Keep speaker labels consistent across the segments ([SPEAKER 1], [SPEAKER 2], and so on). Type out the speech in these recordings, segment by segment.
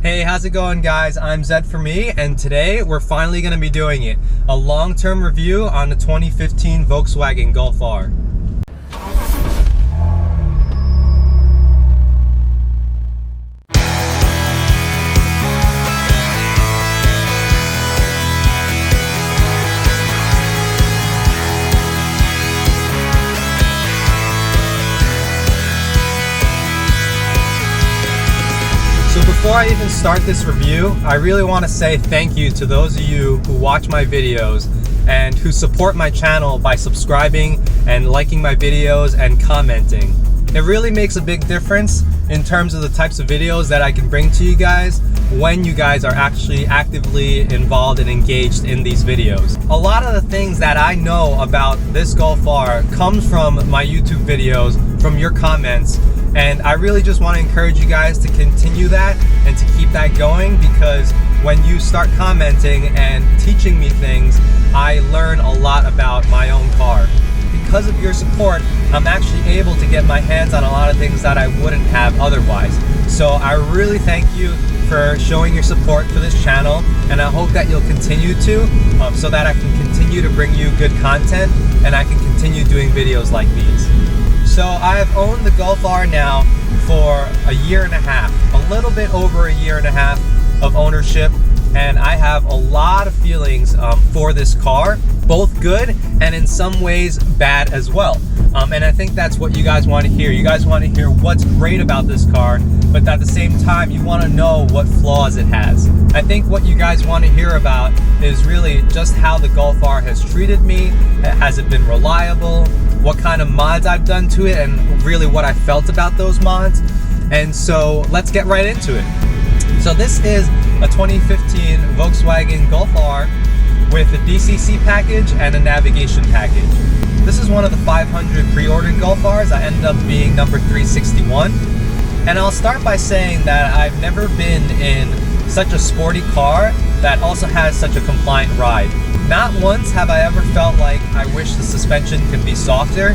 [SPEAKER 1] Hey, how's it going, guys? I'm Zed4Me, and today we're finally going to be doing it. A long-term review on the 2015 Volkswagen Golf R. So before I even start this review, I really want to say thank you to those of you who watch my videos and who support my channel by subscribing and liking my videos and commenting. It really makes a big difference in terms of the types of videos that I can bring to you guys when you guys are actually actively involved and engaged in these videos. A lot of the things that I know about this Golf R comes from my YouTube videos, from your comments, and I really just want to encourage you guys to continue that and to keep that going, because when you start commenting and teaching me things, I learn a lot about my own car. Because of your support, I'm actually able to get my hands on a lot of things that I wouldn't have otherwise. So I really thank you for showing your support for this channel, and I hope that you'll continue to, so that I can continue to bring you good content and I can continue doing videos like these. So I have owned the Golf R now for a year and a half, a little bit over a year and a half of ownership, and I have a lot of feelings for this car, both good and in some ways bad as well. And I think that's what you guys want to hear. You guys want to hear what's great about this car, but at the same time, you want to know what flaws it has. I think what you guys want to hear about is really just how the Golf R has treated me. Has it been reliable? What kind of mods I've done to it, and really what I felt about those mods. And so let's get right into it. So this is a 2015 Volkswagen Golf R with a DCC package and a navigation package. This is one of the 500 pre-ordered Golf Rs. I ended up being number 361. And I'll start by saying that I've never been in such a sporty car that also has such a compliant ride. Not once have I ever felt like I wish the suspension could be softer,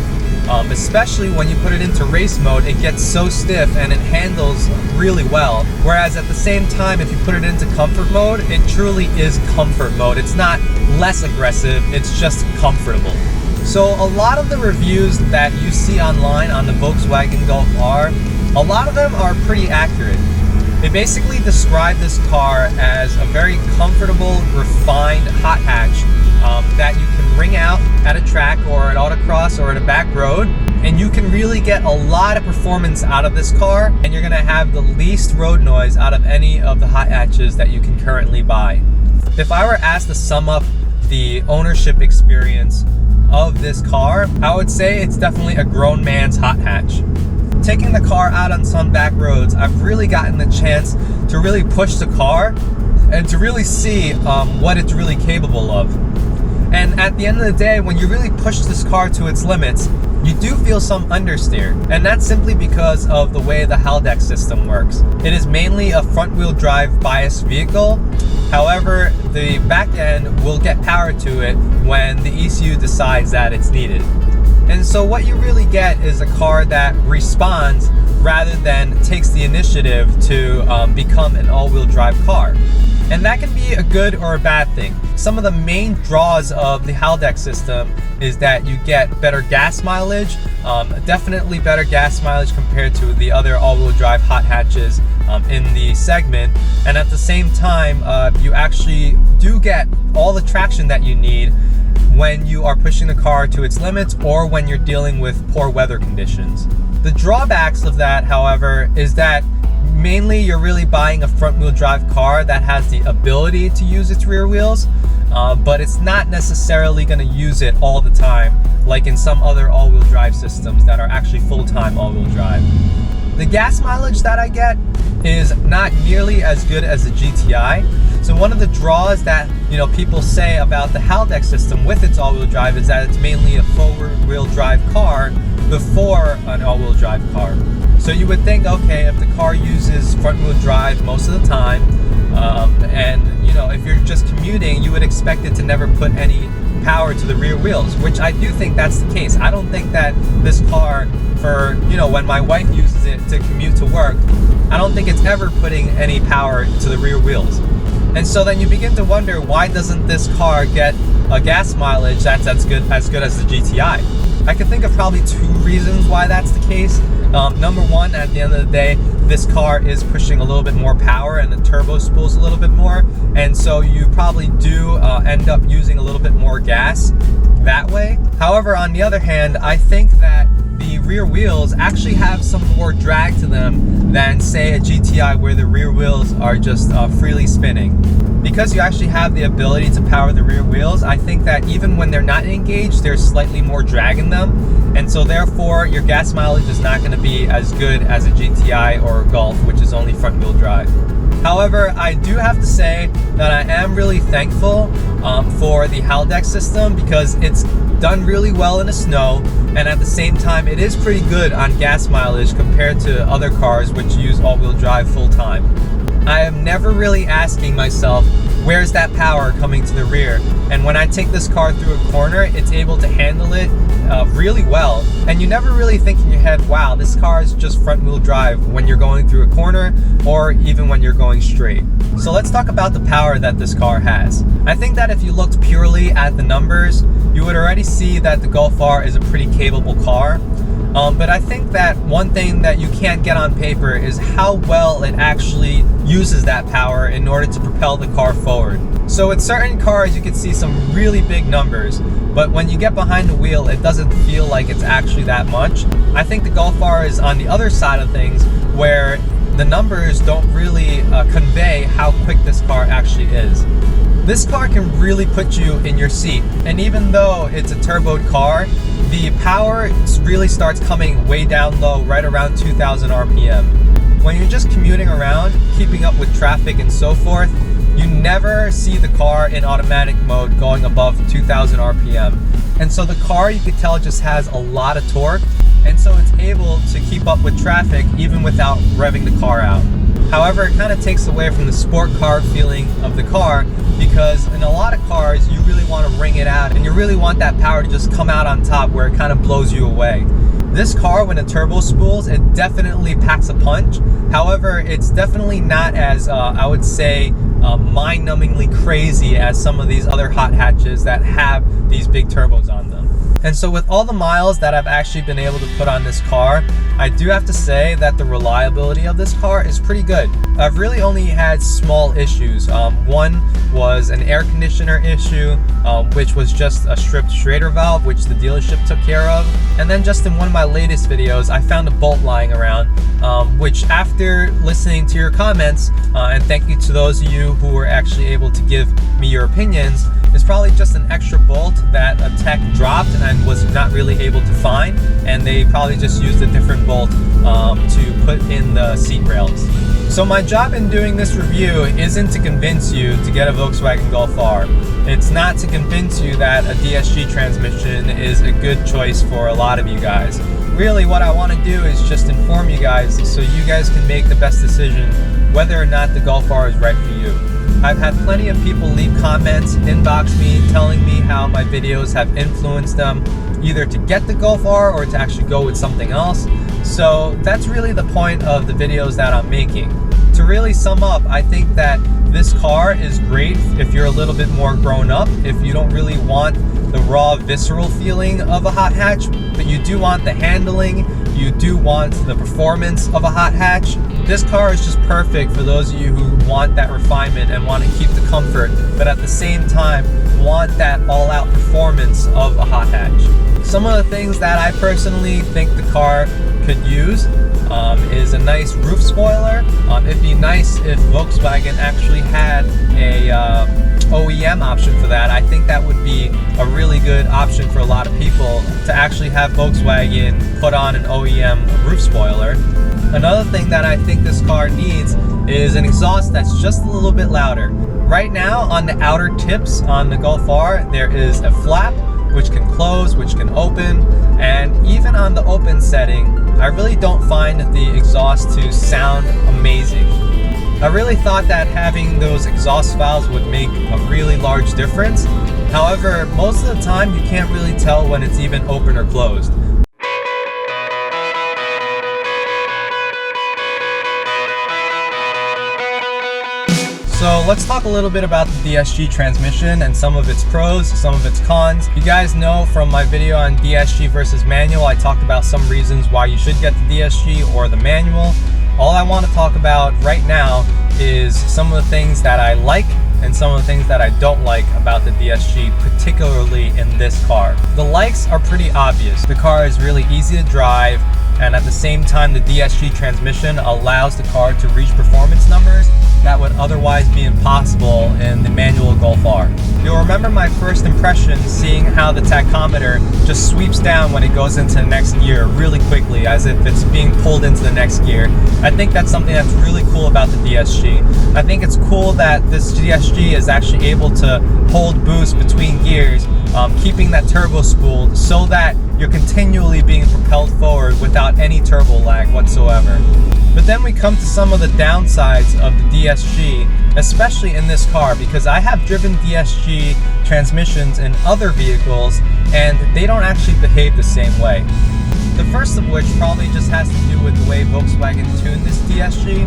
[SPEAKER 1] especially when you put it into race mode. It gets so stiff and it handles really well. Whereas at the same time, if you put it into comfort mode, it truly is comfort mode. It's not less aggressive, it's just comfortable. So a lot of the reviews that you see online on the Volkswagen Golf R, a lot of them are pretty accurate. They basically describe this car as a very comfortable, refined hot hatch that you can ring out at a track or at autocross or at a back road, and you can really get a lot of performance out of this car, and you're gonna have the least road noise out of any of the hot hatches that you can currently buy. If I were asked to sum up the ownership experience of this car, I would say it's definitely a grown man's hot hatch. Taking the car out on some back roads, I've really gotten the chance to really push the car and to really see what it's really capable of. And at the end of the day, when you really push this car to its limits, you do feel some understeer, and that's simply because of the way the Haldex system works. It is mainly a front-wheel drive biased vehicle. However, the back end will get power to it when the ECU decides that it's needed. And so what you really get is a car that responds rather than takes the initiative to become an all-wheel drive car. And that can be a good or a bad thing. Some of the main draws of the Haldex system is that you get better gas mileage, definitely better gas mileage compared to the other all-wheel drive hot hatches in the segment. And at the same time, you actually do get all the traction that you need when you are pushing the car to its limits or when you're dealing with poor weather conditions. The drawbacks of that, however, is that mainly you're really buying a front-wheel drive car that has the ability to use its rear wheels, but it's not necessarily going to use it all the time, like in some other all-wheel drive systems that are actually full-time all-wheel drive. The gas mileage that I get is not nearly as good as the GTI. So one of the draws that people say about the Haldex system with its all-wheel drive is that it's mainly a forward-wheel drive car before an all-wheel drive car. So you would think, okay, if the car uses front-wheel drive most of the time, and if you're just commuting, you would expect it to never put any power to the rear wheels, which I do think that's the case. I don't think that this car, for, you know, when my wife uses it to commute to work, I don't think it's ever putting any power to the rear wheels. And so then you begin to wonder, why doesn't this car get a gas mileage that's as good as the GTI? I can think of probably two reasons why that's the case. Number one, at the end of the day, this car is pushing a little bit more power and the turbo spools a little bit more, and so you probably do end up using a little bit more gas that way. However, on the other hand, I think that the rear wheels actually have some more drag to them than, say, a GTI, where the rear wheels are just freely spinning. Because you actually have the ability to power the rear wheels, I think that even when they're not engaged, there's slightly more drag in them, and so therefore your gas mileage is not going to be as good as a GTI or a Golf, which is only front wheel drive. However, I do have to say that I am really thankful for the Haldex system, because it's done really well in the snow, and at the same time it is pretty good on gas mileage compared to other cars which use all-wheel drive full-time. I am never really asking myself, where's that power coming to the rear? And when I take this car through a corner, it's able to handle it really well. And you never really think in your head, wow, this car is just front wheel drive when you're going through a corner, or even when you're going straight. So let's talk about the power that this car has. I think that if you looked purely at the numbers, you would already see that the Golf R is a pretty capable car. But I think that one thing that you can't get on paper is how well it actually uses that power in order to propel the car forward. So with certain cars, you can see some really big numbers, but when you get behind the wheel, it doesn't feel like it's actually that much. I think the Golf R is on the other side of things, where the numbers don't really convey how quick this car actually is. This car can really put you in your seat, and even though it's a turboed car, the power really starts coming way down low, right around 2,000 RPM. When you're just commuting around, keeping up with traffic and so forth, you never see the car in automatic mode going above 2,000 RPM. And so the car, you could tell, just has a lot of torque, and so it's able to keep up with traffic even without revving the car out. However, it kind of takes away from the sport car feeling of the car, because in a lot of cars, you really want to wring it out, and you really want that power to just come out on top, where it kind of blows you away. This car, when it turbo spools, it definitely packs a punch. However, it's definitely not as, I would say, mind-numbingly crazy as some of these other hot hatches that have these big turbos on them. And so with all the miles that I've actually been able to put on this car, I do have to say that the reliability of this car is pretty good. I've really only had small issues. One was an air conditioner issue, which was just a stripped Schrader valve, which the dealership took care of. And then just in one of my latest videos, I found a bolt lying around, which, after listening to your comments, and thank you to those of you who were actually able to give me your opinions, is probably just an extra bolt that a tech dropped and was not really able to find, and they probably just used a different bolt to put in the seat rails. So my job in doing this review isn't to convince you to get a Volkswagen Golf R. It's not to convince you that a DSG transmission is a good choice for a lot of you guys. Really, what I want to do is just inform you guys so you guys can make the best decision whether or not the Golf R is right for you. I've had plenty of people leave comments, inbox me, telling me how my videos have influenced them either to get the Golf R or to actually go with something else. So that's really the point of the videos that I'm making. To really sum up, I think that this car is great if you're a little bit more grown up, if you don't really want the raw, visceral feeling of a hot hatch, but you do want the handling, you do want the performance of a hot hatch. This car is just perfect for those of you who want that refinement and want to keep the comfort, but at the same time want that all-out performance of a hot hatch. Some of the things that I personally think the car could use is a nice roof spoiler. It'd be nice if Volkswagen actually had a OEM option for that. I think that would be a really good option for a lot of people, to actually have Volkswagen put on an OEM roof spoiler. Another thing that I think this car needs is an exhaust that's just a little bit louder. Right now, on the outer tips on the Golf R, there is a flap which can close, which can open, and even on the open setting, I really don't find the exhaust to sound amazing. I really thought that having those exhaust valves would make a really large difference, However, most of the time you can't really tell when it's even open or closed. So let's talk a little bit about the DSG transmission and some of its pros, some of its cons. You guys know from my video on DSG versus manual, I talked about some reasons why you should get the DSG or the manual. All I want to talk about right now is some of the things that I like and some of the things that I don't like about the DSG, particularly in this car. The likes are pretty obvious. The car is really easy to drive, and at the same time the DSG transmission allows the car to reach performance numbers that would otherwise be impossible in the manual Golf R. You'll remember my first impression seeing how the tachometer just sweeps down when it goes into the next gear really quickly, as if it's being pulled into the next gear. I think that's something that's really cool about the DSG. I think it's cool that this DSG is actually able to hold boost between gears, keeping that turbo spooled so that you're continually being propelled forward without any turbo lag whatsoever. But then we come to some of the downsides of the DSG, especially in this car, because I have driven DSG transmissions in other vehicles and they don't actually behave the same way. The first of which probably just has to do with the way Volkswagen tuned this DSG,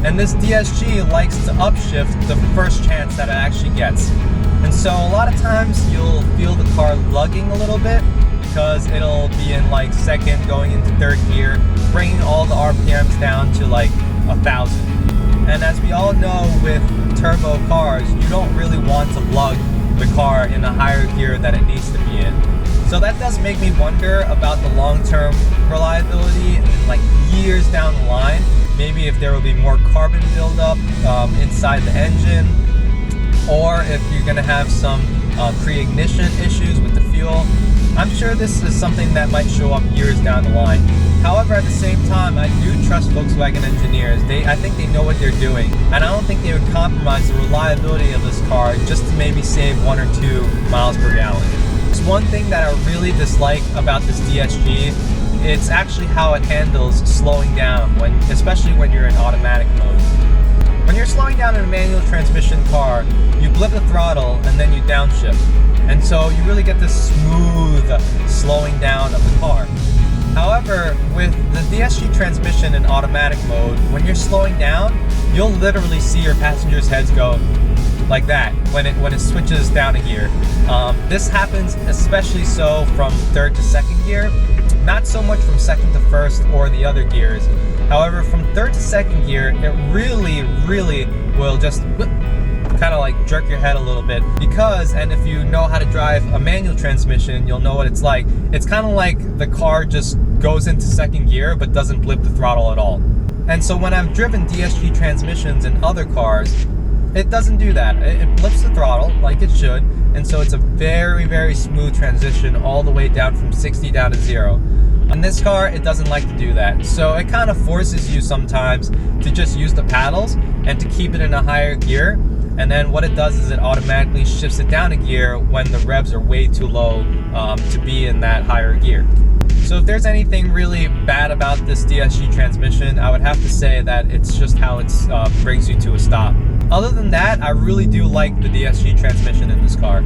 [SPEAKER 1] and this DSG likes to upshift the first chance that it actually gets. And so a lot of times you'll feel the car lugging a little bit, because it'll be in like second going into third gear, bringing all the RPMs down to like 1,000. And as we all know with turbo cars, you don't really want to lug the car in a higher gear than it needs to be in. So that does make me wonder about the long-term reliability and like years down the line. Maybe if there will be more carbon buildup inside the engine, or if you're going to have some pre-ignition issues with the fuel. I'm sure this is something that might show up years down the line. However, at the same time, I do trust Volkswagen engineers. I think they know what they're doing, and I don't think they would compromise the reliability of this car just to maybe save 1 or 2 miles per gallon. There's one thing that I really dislike about this DSG. It's actually how it handles slowing down, especially when you're in automatic mode. When you're slowing down in a manual transmission car, you blip the throttle and then you downshift. And so you really get this smooth slowing down of the car. However, with the DSG transmission in automatic mode, when you're slowing down, you'll literally see your passengers' heads go like that when it switches down a gear. This happens especially so from third to second gear, not so much from second to first or the other gears. However, from third to second gear, it really will just kind of like jerk your head a little bit, because, and if you know how to drive a manual transmission, you'll know what it's like. It's kind of like the car just goes into second gear but doesn't blip the throttle at all. And so when I've driven DSG transmissions in other cars, it doesn't do that. It blips the throttle like it should, and so it's a very smooth transition all the way down from 60 down to 0. On this car, it doesn't like to do that. So it kind of forces you sometimes to just use the paddles and to keep it in a higher gear. And then what it does is it automatically shifts it down a gear when the revs are way too low to be in that higher gear. So if there's anything really bad about this DSG transmission, I would have to say that it's just how it brings you to a stop. Other than that, I really do like the DSG transmission in this car.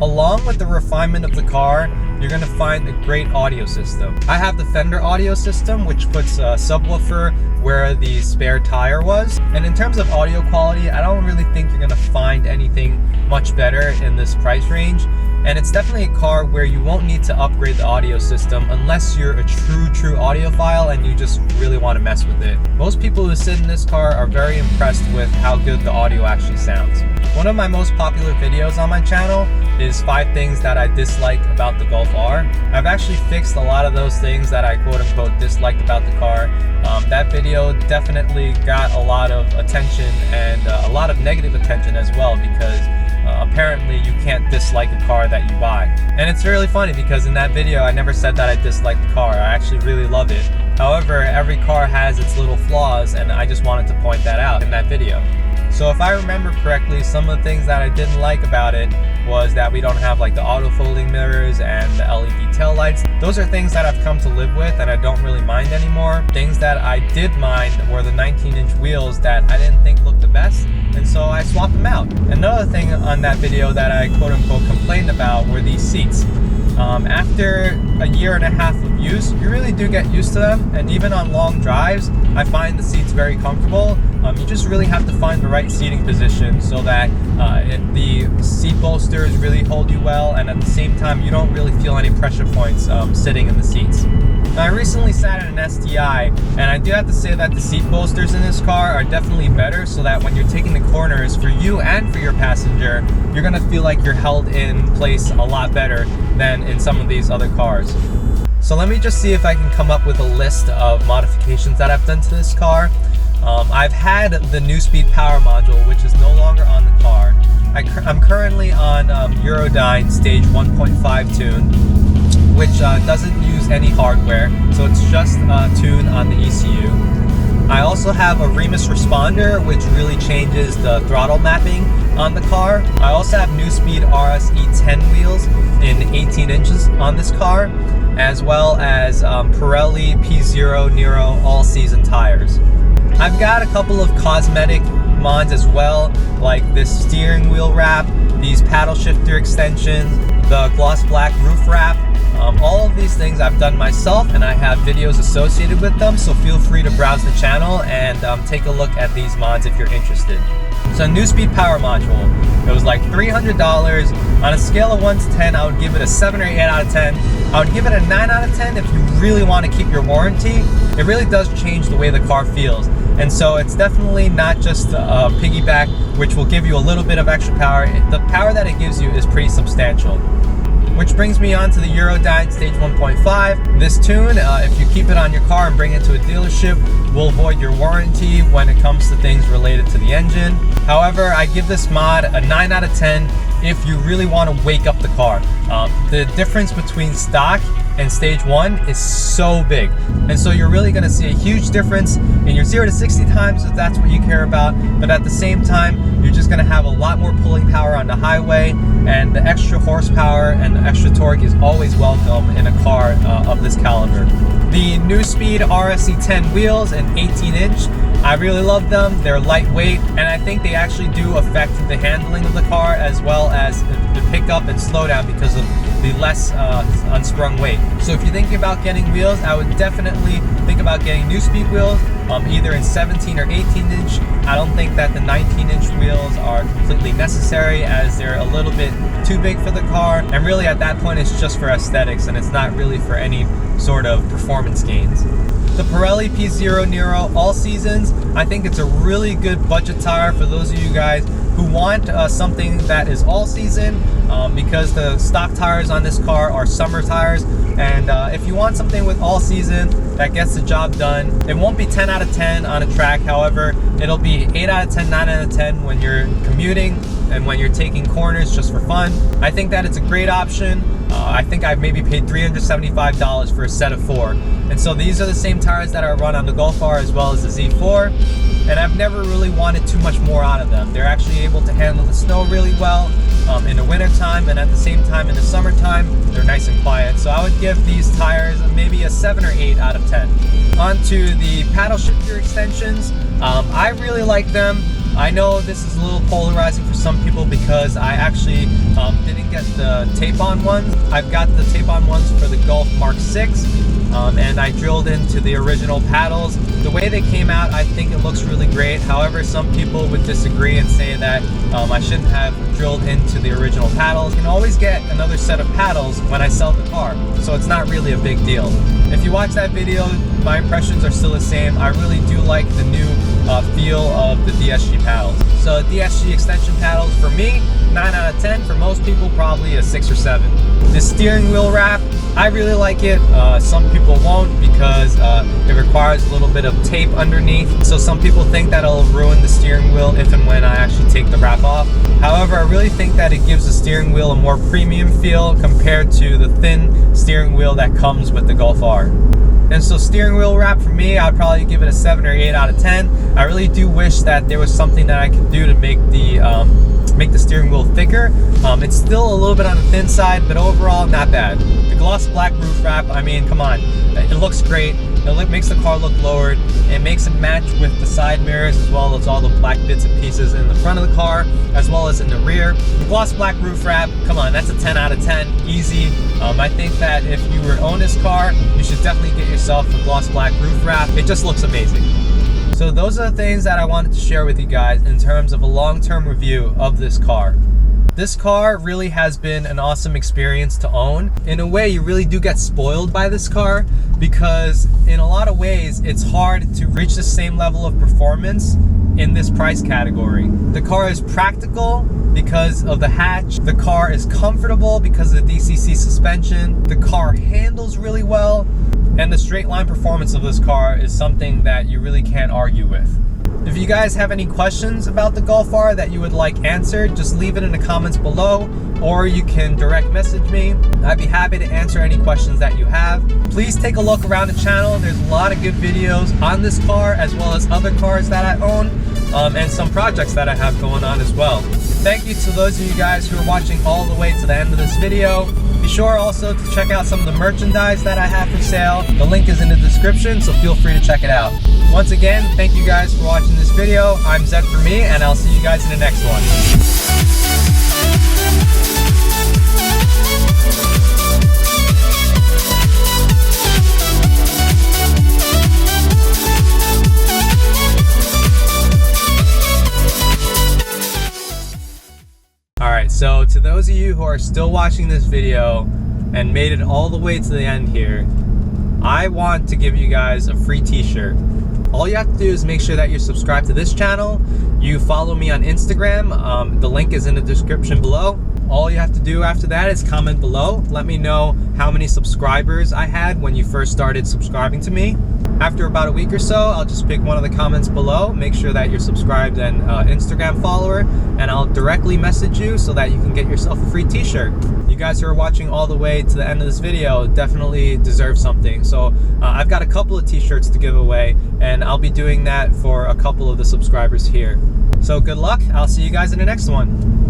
[SPEAKER 1] Along with the refinement of the car, you're going to find a great audio system. I have the Fender audio system, which puts a subwoofer where the spare tire was. And in terms of audio quality, I don't really think you're going to find anything much better in this price range. And it's definitely a car where you won't need to upgrade the audio system unless you're a true audiophile and you just really want to mess with it. Most people who sit in this car are very impressed with how good the audio actually sounds. One of my most popular videos on my channel is 5 things that I dislike about the Golf R. I've actually fixed a lot of those things that I quote-unquote disliked about the car. That video definitely got a lot of attention and a lot of negative attention as well, because apparently you can't dislike a car that you buy. And it's really funny because in that video I never said that I disliked the car. I actually really love it. However, every car has its little flaws, and I just wanted to point that out in that video. So if I remember correctly, some of the things that I didn't like about it was that we don't have like the auto folding mirrors and the LED tail lights. Those are things that I've come to live with and I don't really mind anymore. Things that I did mind were the 19-inch wheels that I didn't think looked the best, and so I swapped them them out. Another thing on that video that I quote-unquote complained about were these seats. After a year and a half of use, you really do get used to them, and even on long drives, I find the seats very comfortable. You just really have to find the right seating position so that the seat bolsters really hold you well, and at the same time, you don't really feel any pressure points sitting in the seats. Now, I recently sat in an STI, and I do have to say that the seat bolsters in this car are definitely better, so that when you're taking the corners, for you and for your passenger, you're gonna feel like you're held in place a lot better than in some of these other cars. So let me just see if I can come up with a list of modifications that I've done to this car. I've had the Neuspeed power module, which is no longer on the car. I'm currently on Eurodyne stage 1.5 tune, which doesn't use any hardware, so it's just a tune on the ECU. I also have a Remus responder, which really changes the throttle mapping on the car. I also have Neuspeed RSE10 wheels in 18 inches on this car, as well as Pirelli P0 Nero all-season tires. I've got a couple of cosmetic mods as well, like this steering wheel wrap, these paddle shifter extensions, the gloss black roof wrap. All of these things I've done myself, and I have videos associated with them, so feel free to browse the channel and take a look at these mods if you're interested. So Neuspeed power module, it was like $300. On a scale of 1 to 10, I would give it a 7 or 8 out of 10. I would give it a 9 out of 10 if you really want to keep your warranty. It really does change the way the car feels. And so it's definitely not just a piggyback, which will give you a little bit of extra power. The power that it gives you is pretty substantial. Which brings me on to the Eurodyne Stage 1.5. This tune, if you keep it on your car and bring it to a dealership, will void your warranty when it comes to things related to the engine. However, I give this mod a 9 out of 10 if you really want to wake up the car. The difference between stock and stage 1 is so big, and so you're really going to see a huge difference in your 0 to 60 times if that's what you care about, but at the same time you're just going to have a lot more pulling power on the highway, and the extra horsepower and the extra torque is always welcome in a car of this caliber. The Neuspeed RSE10 wheels in 18-inch, I really love them. They're lightweight, and I think they actually do affect the handling of the car as well as the pickup and slowdown because of the less unsprung weight. So if you're thinking about getting wheels, I would definitely think about getting Neuspeed wheels, either in 17 or 18-inch. I don't think that the 19-inch wheels are completely necessary, as they're a little bit too big for the car, and really at that point it's just for aesthetics and it's not really for any sort of performance gains. The Pirelli P0 Nero all seasons, I think it's a really good budget tire for those of you guys who want something that is all season, because the stock tires on this car are summer tires, and if you want something with all season that gets the job done, it won't be 10 out of 10 on a track. However, it'll be 8 out of 10, 9 out of 10 when you're commuting and when you're taking corners just for fun. I think that it's a great option. I think I've maybe paid $375 for a set of 4. And so these are the same tires that I run on the Golf R as well as the Z4. And I've never really wanted too much more out of them. They're actually able to handle the snow really well in the winter time, and at the same time in the summertime, they're nice and quiet. So I would give these tires maybe a 7 or 8 out of 10. On to the paddle shifter extensions. I really like them. I know this is a little polarizing for some people because I actually didn't get the tape-on ones. I've got the tape-on ones for the Golf Mark 6, and I drilled into the original paddles. The way they came out, I think it looks really great. However, some people would disagree and say that I shouldn't have drilled into the original paddles. You can always get another set of paddles when I sell the car, so it's not really a big deal. If you watch that video, my impressions are still the same. I really do like the new feel of the DSG paddles. So DSG extension paddles, for me, 9 out of 10. For most people, probably a 6 or 7. The steering wheel wrap, I really like it. Some people won't because it requires a little bit of tape underneath. So some people think that it'll ruin the steering wheel if and when I actually take the wrap off. However, I really think that it gives the steering wheel a more premium feel compared to the thin steering wheel that comes with the Golf R. And so steering wheel wrap, for me, I'd probably give it a 7 or 8 out of 10. I really do wish that there was something that I could do to make the steering wheel thicker. It's still a little bit on the thin side, but overall not bad. The gloss black roof wrap, I mean, come on, it looks great. It makes the car look lowered. It makes it match with the side mirrors as well as all the black bits and pieces in the front of the car as well as in the rear. The gloss black roof wrap, come on, that's a 10 out of 10, easy. I think that if you were to own this car, you should definitely get yourself a gloss black roof wrap. It just looks amazing. So those are the things that I wanted to share with you guys in terms of a long-term review of this car. This car really has been an awesome experience to own. In a way, you really do get spoiled by this car because in a lot of ways, it's hard to reach the same level of performance in this price category. The car is practical because of the hatch. The car is comfortable because of the DCC suspension. The car handles really well. And the straight line performance of this car is something that you really can't argue with. If you guys have any questions about the Golf R that you would like answered, just leave it in the comments below, or you can direct message me. I'd be happy to answer any questions that you have. Please take a look around the channel. There's a lot of good videos on this car as well as other cars that I own, and some projects that I have going on as well. Thank you to those of you guys who are watching all the way to the end of this video. Be sure also to check out some of the merchandise that I have for sale. The link is in the description, so feel free to check it out. Once again, thank you guys for watching this video. I'm Zed for me, and I'll see you guys in the next one. Alright, so to those of you who are still watching this video and made it all the way to the end here, I want to give you guys a free t-shirt. All you have to do is make sure that you're subscribed to this channel, you follow me on Instagram, the link is in the description below. All you have to do after that is comment below. Let me know how many subscribers I had when you first started subscribing to me. After about a week or so, I'll just pick one of the comments below, make sure that you're subscribed and Instagram follower, and I'll directly message you so that you can get yourself a free t-shirt. You guys who are watching all the way to the end of this video definitely deserve something. So I've got a couple of t-shirts to give away, and I'll be doing that for a couple of the subscribers here. So good luck. I'll see you guys in the next one.